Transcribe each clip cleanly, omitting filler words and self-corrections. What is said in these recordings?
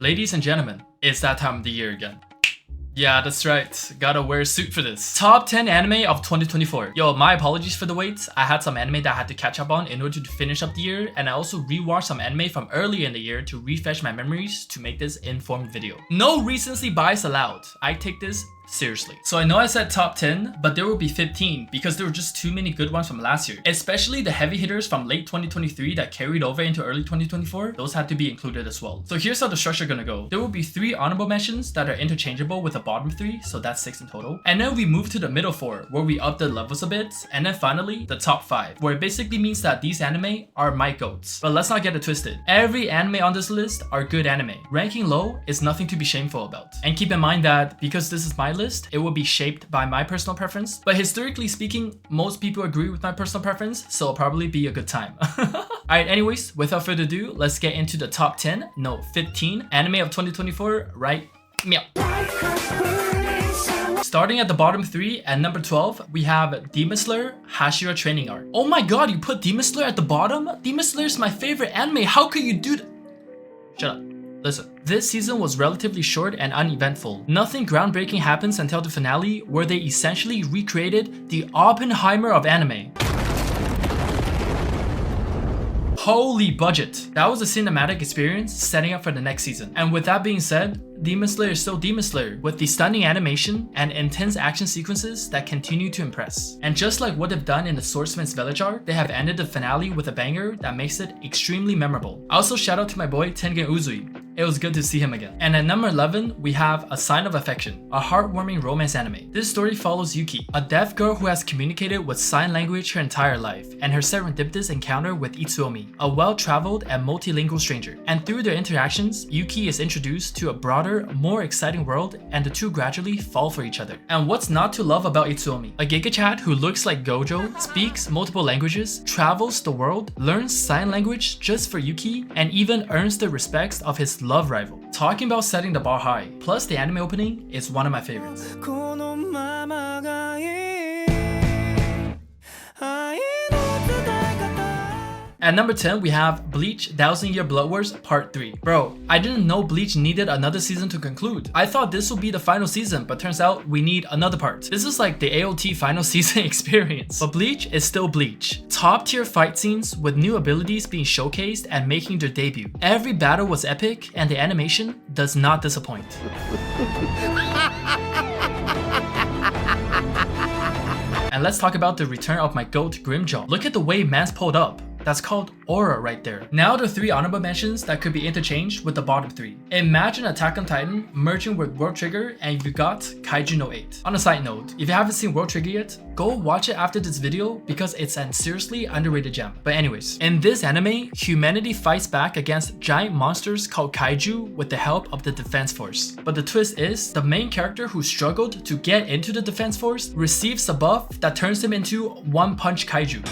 Ladies and gentlemen, it's that time of the year again. Yeah, that's right. Gotta wear a suit for this. Top 10 anime of 2024. Yo, my apologies for the wait. I had some anime that I had to catch up on in order to finish up the year, and I also rewatched some anime from earlier in the year to refresh my memories to make this informed video. No recency bias allowed. I take this seriously. So I know I said top 10, but there will be 15 because there were just too many good ones from last year. Especially the heavy hitters from late 2023 that carried over into early 2024. Those had to be included as well. So here's how the structure gonna go. There will be 3 honorable mentions that are interchangeable with the bottom 3, so that's 6 in total. And then we move to the middle 4, where we up the levels a bit. And then finally, the top 5, where it basically means that these anime are my goats. But let's not get it twisted. Every anime on this list are good anime. Ranking low is nothing to be shameful about. And keep in mind that because this is my list, it will be shaped by my personal preference. But historically speaking, most people agree with my personal preference, so it'll probably be a good time. Alright, anyways, without further ado, let's get into the top 10, no, 15 anime of 2024 right meow. Starting at the bottom 3, at number 12, we have Demon Slayer Hashira Training Arc. Oh my god, you put Demon Slayer at the bottom? Demon Slayer is my favorite anime. How could you do that? Shut up. Listen, this season was relatively short and uneventful. Nothing groundbreaking happens until the finale, where they essentially recreated the Oppenheimer of anime. Holy budget! That was a cinematic experience setting up for the next season. And with that being said, Demon Slayer is still Demon Slayer, with the stunning animation and intense action sequences that continue to impress. And just like what they've done in the Swordsman's Village arc, they have ended the finale with a banger that makes it extremely memorable. Also, shout out to my boy Tengen Uzui. It was good to see him again. And at number 11, we have A Sign of Affection, a heartwarming romance anime. This story follows Yuki, a deaf girl who has communicated with sign language her entire life, and her serendipitous encounter with Itsuomi, a well-traveled and multilingual stranger. And through their interactions, Yuki is introduced to a broader, more exciting world, and the two gradually fall for each other. And what's not to love about Itsuomi? A Giga-chat who looks like Gojo, speaks multiple languages, travels the world, learns sign language just for Yuki, and even earns the respects of his love rival. Talking about setting the bar high. Plus, the anime opening is one of my favorites. At number 10, we have Bleach 1000 Year Blood Wars Part 3. Bro, I didn't know Bleach needed another season to conclude. I thought this would be the final season, but turns out we need another part. This is like the AOT final season experience. But Bleach is still Bleach. Top tier fight scenes with new abilities being showcased and making their debut. Every battle was epic, and the animation does not disappoint. And let's talk about the return of my goat Grimjaw. Look at the way man's pulled up. That's called aura right there. Now the 3 honorable mentions that could be interchanged with the bottom 3. Imagine Attack on Titan merging with World Trigger and you got Kaiju no 8. On a side note, if you haven't seen World Trigger yet, go watch it after this video because it's an seriously underrated gem. But anyways, in this anime, humanity fights back against giant monsters called Kaiju with the help of the Defense Force. But the twist is, the main character who struggled to get into the Defense Force receives a buff that turns him into One Punch Kaiju.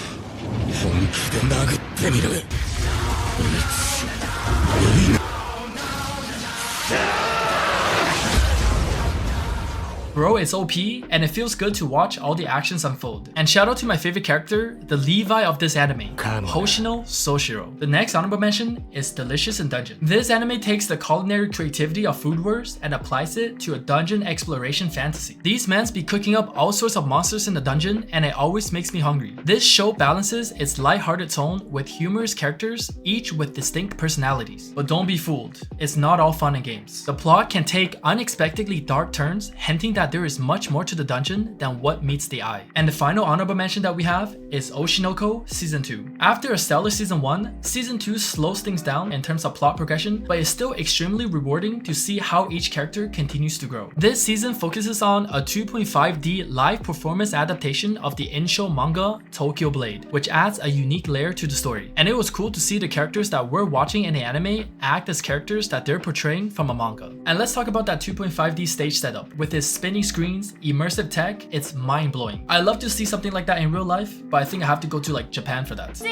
Bro, it's OP, and it feels good to watch all the actions unfold. And shout out to my favorite character, the Levi of this anime, Hoshino Soshiro. The next honorable mention is Delicious in Dungeon. This anime takes the culinary creativity of Food Wars and applies it to a dungeon exploration fantasy. These mans be cooking up all sorts of monsters in the dungeon, and it always makes me hungry. This show balances its lighthearted tone with humorous characters, each with distinct personalities. But don't be fooled, it's not all fun and games. The plot can take unexpectedly dark turns, hinting that there is much more to the dungeon than what meets the eye. And the final honorable mention that we have is Oshinoko Season 2. After a stellar Season 1, Season 2 slows things down in terms of plot progression, but is still extremely rewarding to see how each character continues to grow. This season focuses on a 2.5D live performance adaptation of the in-show manga Tokyo Blade, which adds a unique layer to the story. And it was cool to see the characters that we're watching in the anime act as characters that they're portraying from a manga. And let's talk about that 2.5D stage setup. With its spinning screens, immersive tech, it's mind-blowing. I love to see something like that in real life, but I think I have to go to like Japan for that. せ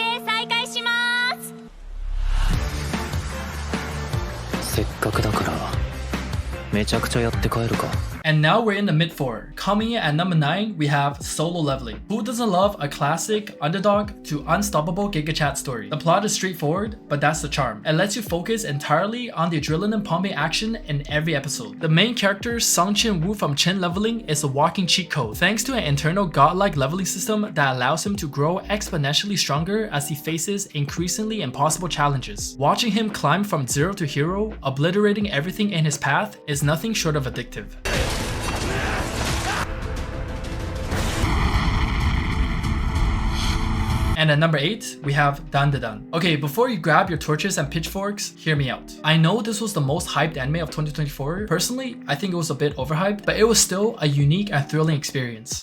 っかくだからめちゃくちゃやって帰るか And now we're in the mid 4. Coming in at number 9, we have Solo Leveling. Who doesn't love a classic underdog to unstoppable Giga Chat story? The plot is straightforward, but that's the charm. It lets you focus entirely on the adrenaline pumping action in every episode. The main character, Sung Chin Woo from Chin Leveling, is a walking cheat code, thanks to an internal godlike leveling system that allows him to grow exponentially stronger as he faces increasingly impossible challenges. Watching him climb from zero to hero, obliterating everything in his path, is nothing short of addictive. And at number 8, we have Dan Da Dan. Okay, before you grab your torches and pitchforks, hear me out. I know this was the most hyped anime of 2024. Personally, I think it was a bit overhyped, but it was still a unique and thrilling experience.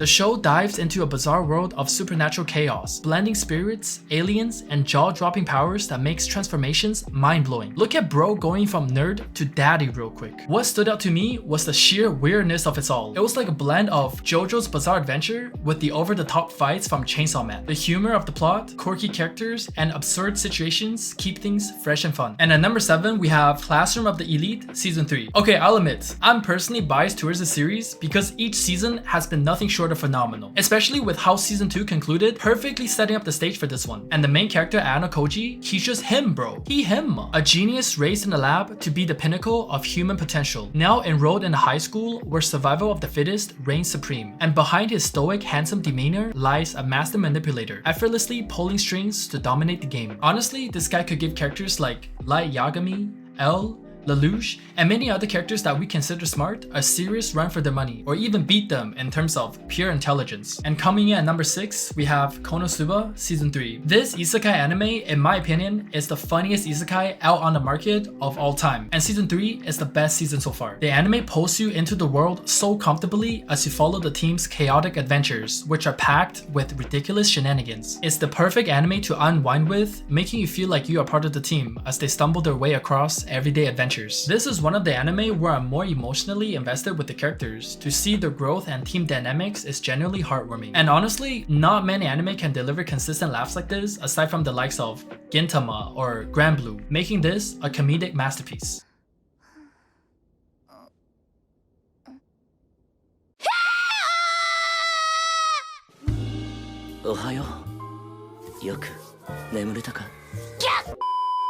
The show dives into a bizarre world of supernatural chaos, blending spirits, aliens, and jaw-dropping powers that makes transformations mind-blowing. Look at bro going from nerd to daddy real quick. What stood out to me was the sheer weirdness of it all. It was like a blend of JoJo's Bizarre Adventure with the over-the-top fights from Chainsaw Man. The humor of the plot, quirky characters, and absurd situations keep things fresh and fun. And at number 7, we have Classroom of the Elite Season 3. Okay, I'll admit, I'm personally biased towards the series because each season has been nothing short of phenomenal, especially with how season 2 concluded, perfectly setting up the stage for this one. And the main character, Anna Koji, he's just him, bro. Him. A genius raised in the lab to be the pinnacle of human potential, now enrolled in a high school where survival of the fittest reigns supreme. And behind his stoic, handsome demeanor lies a master manipulator, effortlessly pulling strings to dominate the game. Honestly, this guy could give characters like Light Yagami, L, Lelouch, and many other characters that we consider smart a serious run for their money, or even beat them in terms of pure intelligence. And coming in at number 6, we have Konosuba Season 3. This isekai anime, in my opinion, is the funniest isekai out on the market of all time, and Season 3 is the best season so far. The anime pulls you into the world so comfortably as you follow the team's chaotic adventures, which are packed with ridiculous shenanigans. It's the perfect anime to unwind with, making you feel like you are part of the team as they stumble their way across everyday adventures. This is one of the anime where I'm more emotionally invested with the characters. To see their growth and team dynamics is genuinely heartwarming. And honestly, not many anime can deliver consistent laughs like this aside from the likes of Gintama or Grand Blue, making this a comedic masterpiece.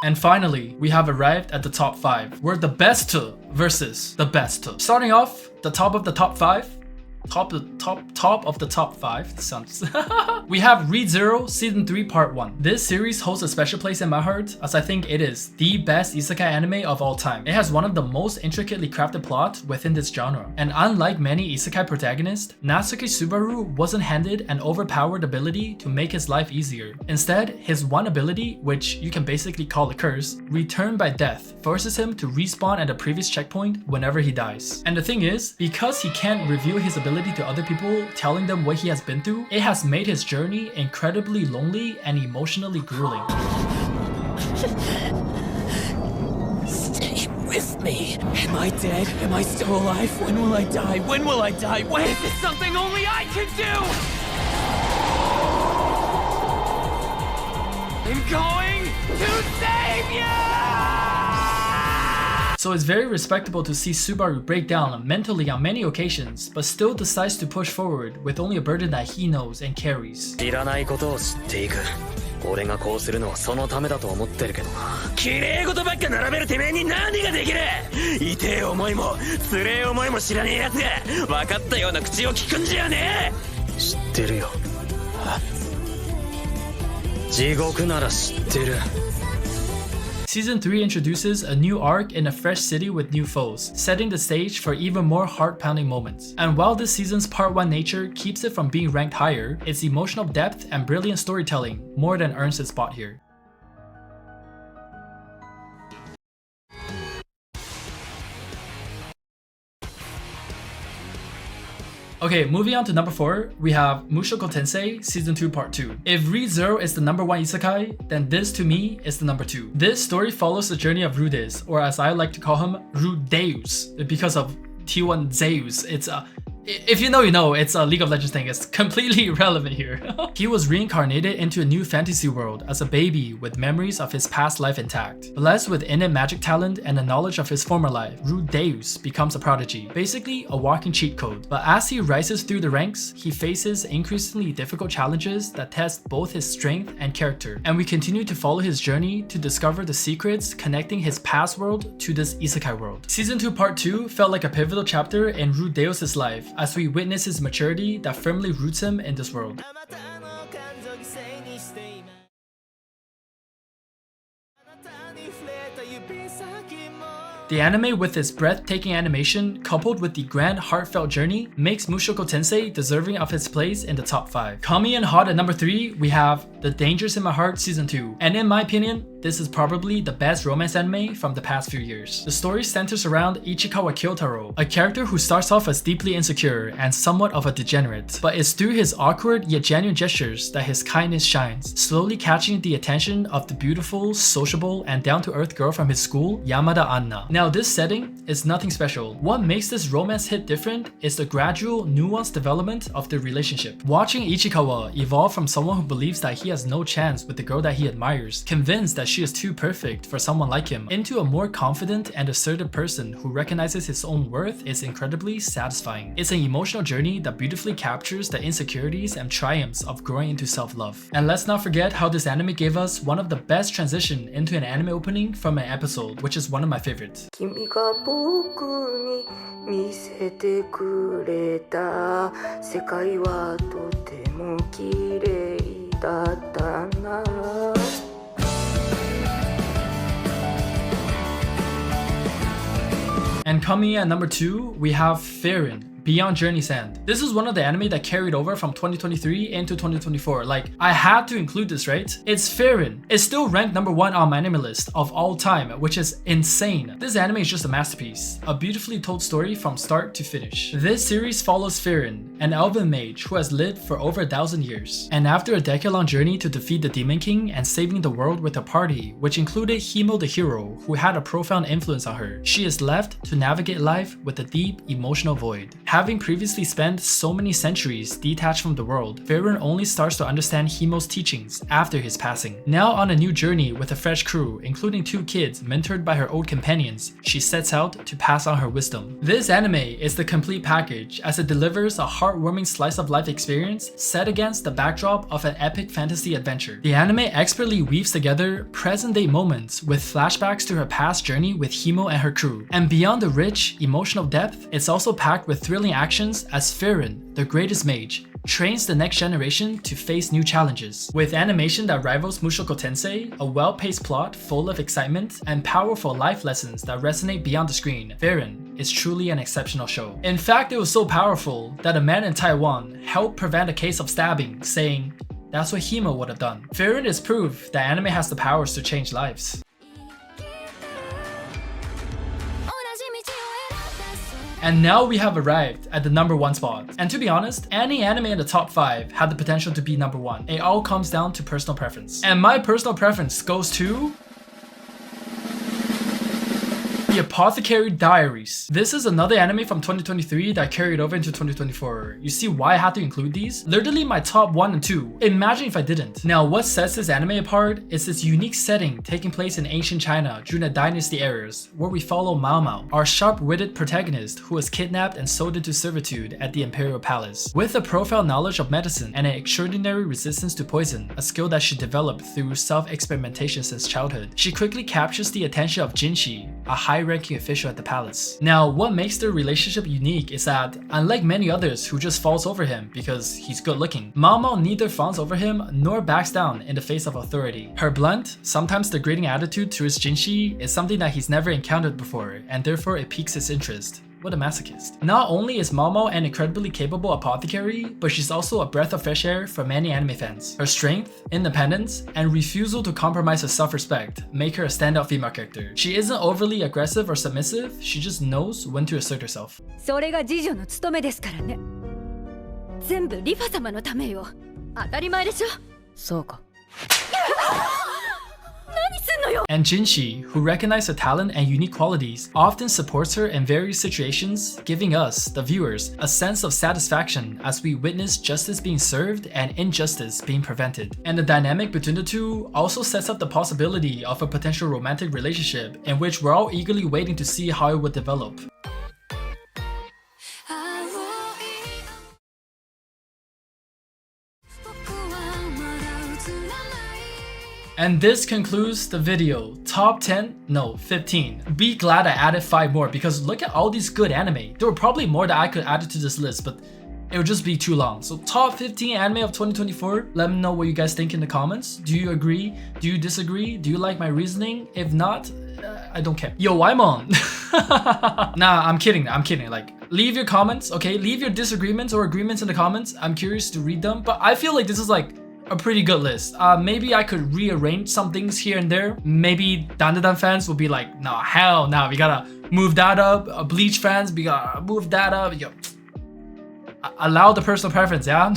And finally, we have arrived at the top 5, where the best versus the best. Starting off, the top of the top 5. Top of the top 5 sounds. We have Rezero Season 3 Part 1. This series holds a special place in my heart as I think it is the best isekai anime of all time. It has one of the most intricately crafted plots within this genre. And unlike many isekai protagonists, Natsuki Subaru wasn't handed an overpowered ability to make his life easier. Instead, his one ability, which you can basically call a curse, Return by Death, forces him to respawn at a previous checkpoint whenever he dies. And the thing is, because he can't reveal his ability to other people, telling them what he has been through, it has made his journey incredibly lonely and emotionally grueling. Stay with me. Am I dead? Am I still alive? When will I die? When will I die? When? Is this something only I can do? I'm going to save you! So it's very respectable to see Subaru break down mentally on many occasions, but still decides to push forward with only a burden that he knows and carries. 知らないことを知っていく。俺がこうするのはそのためだと思ってるけどな。綺麗事ばっか並べるてめえに何ができる。痛え思いもつれえ思いも知らねえやつが分かったような口を聞くんじゃねえ。知ってるよ。地獄なら知ってる。Season 3 introduces a new arc in a fresh city with new foes, setting the stage for even more heart-pounding moments. And while this season's Part 1 nature keeps it from being ranked higher, its emotional depth and brilliant storytelling more than earns its spot here. Okay, moving on to number 4, we have Mushoku Tensei Season 2 Part 2. If Rezero is the number 1 isekai, then this to me is the number 2. This story follows the journey of Rudeus, or as I like to call him, Rudeus, because of T1 Zeus. It's If you know, you know, it's a League of Legends thing. It's completely irrelevant here. He was reincarnated into a new fantasy world as a baby with memories of his past life intact. Blessed with innate magic talent and the knowledge of his former life, Rudeus becomes a prodigy, basically a walking cheat code. But as he rises through the ranks, he faces increasingly difficult challenges that test both his strength and character. And we continue to follow his journey to discover the secrets connecting his past world to this isekai world. Season 2 Part 2 felt like a pivotal chapter in Rudeus' life as we witness his maturity that firmly roots him in this world. The anime, with its breathtaking animation coupled with the grand heartfelt journey, makes Mushoku Tensei deserving of its place in the top 5. Coming in hot at number 3, we have The Dangers in My Heart Season 2. And in my opinion, this is probably the best romance anime from the past few years. The story centers around Ichikawa Kyotaro, a character who starts off as deeply insecure and somewhat of a degenerate. But it's through his awkward yet genuine gestures that his kindness shines, slowly catching the attention of the beautiful, sociable, and down-to-earth girl from his school, Yamada Anna. Now this setting is nothing special. What makes this romance hit different is the gradual, nuanced development of the relationship. Watching Ichikawa evolve from someone who believes that he has no chance with the girl that he admires, convinced that she is too perfect for someone like him, into a more confident and assertive person who recognizes his own worth is incredibly satisfying. It's an emotional journey that beautifully captures the insecurities and triumphs of growing into self-love. And let's not forget how this anime gave us one of the best transition into an anime opening from an episode, which is one of my favorites. 君が僕に見せてくれた世界はとても綺麗だったな And coming in at number 2, we have Frieren, Beyond Journey's End. This is one of the anime that carried over from 2023 into 2024. Like, I had to include this, right? It's Frieren. It's still ranked number 1 on my anime list of all time, which is insane. This anime is just a masterpiece, a beautifully told story from start to finish. This series follows Frieren, an elven mage who has lived for over 1,000 years. And after a decade-long journey to defeat the Demon King and saving the world with a party, which included Himo the hero, who had a profound influence on her, she is left to navigate life with a deep emotional void. Having previously spent so many centuries detached from the world, Frieren only starts to understand Himo's teachings after his passing. Now on a new journey with a fresh crew, including 2 kids mentored by her old companions, she sets out to pass on her wisdom. This anime is the complete package as it delivers a heartwarming slice of life experience set against the backdrop of an epic fantasy adventure. The anime expertly weaves together present-day moments with flashbacks to her past journey with Himo and her crew. And beyond the rich, emotional depth, it's also packed with thrilling actions as Frieren, the greatest mage, trains the next generation to face new challenges. With animation that rivals Mushoku Tensei, a well-paced plot full of excitement, and powerful life lessons that resonate beyond the screen, Frieren is truly an exceptional show. In fact, it was so powerful that a man in Taiwan helped prevent a case of stabbing, saying, "That's what Himo would have done." Frieren is proof that anime has the powers to change lives. And now we have arrived at the number 1 spot. And to be honest, any anime in the top 5 had the potential to be number 1. It all comes down to personal preference. And my personal preference goes to The Apothecary Diaries. This is another anime from 2023 that carried over into 2024. You see why I had to include these? Literally my top 1 and 2. Imagine if I didn't. Now, what sets this anime apart is this unique setting taking place in ancient China during the dynasty eras, where we follow Mao Mao, our sharp-witted protagonist who was kidnapped and sold into servitude at the imperial palace. With a profound knowledge of medicine and an extraordinary resistance to poison, a skill that she developed through self-experimentation since childhood, she quickly captures the attention of Jinshi, a high-ranking official at the palace. Now, what makes their relationship unique is that, unlike many others who just falls over him because he's good looking, Mao Mao neither fawns over him nor backs down in the face of authority. Her blunt, sometimes degrading attitude towards Jinshi is something that he's never encountered before, and therefore it piques his interest. What a masochist. Not only is Mao Mao an incredibly capable apothecary, but she's also a breath of fresh air for many anime fans. Her strength, independence, and refusal to compromise her self-respect make her a standout female character. She isn't overly aggressive or submissive, she just knows when to assert herself. それが次女の務めですからね。全部リファ様のためよ。当たり前でしょ。そうか。何すんの And Jinshi, who recognized her talent and unique qualities, often supports her in various situations, giving us, the viewers, a sense of satisfaction as we witness justice being served and injustice being prevented. And the dynamic between the two also sets up the possibility of a potential romantic relationship in which we're all eagerly waiting to see how it would develop. And this concludes the video. Top 10? No, 15. Be glad I added 5 more because look at all these good anime. There were probably more that I could add to this list, but it would just be too long. So top 15 anime of 2024. Let me know what you guys think in the comments. Do you agree? Do you disagree? Do you like my reasoning? If not, I don't care. Yo, I'm on. Nah, I'm kidding. Like, leave your comments, okay? Leave your disagreements or agreements in the comments. I'm curious to read them, but I feel like this is like a pretty good list. Maybe I could rearrange some things here and there. Maybe Dandadan fans will be like, no, hell no, we gotta move that up. Bleach fans, we gotta move that up. Yo, allow the personal preference, yeah?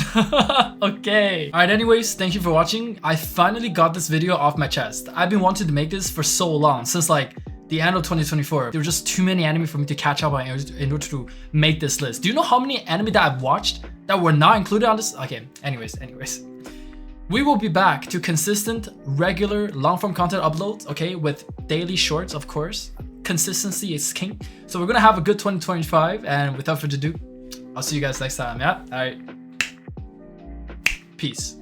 Okay. Alright, anyways, thank you for watching. I finally got this video off my chest. I've been wanting to make this for so long, since like the end of 2024. There were just too many anime for me to catch up on in order to make this list. Do you know how many anime that I've watched that were not included on this? Okay, anyways. We will be back to consistent, regular, long-form content uploads, okay, with daily shorts, of course. Consistency is king. So we're gonna have a good 2025, and without further ado, I'll see you guys next time, yeah? Alright. Peace.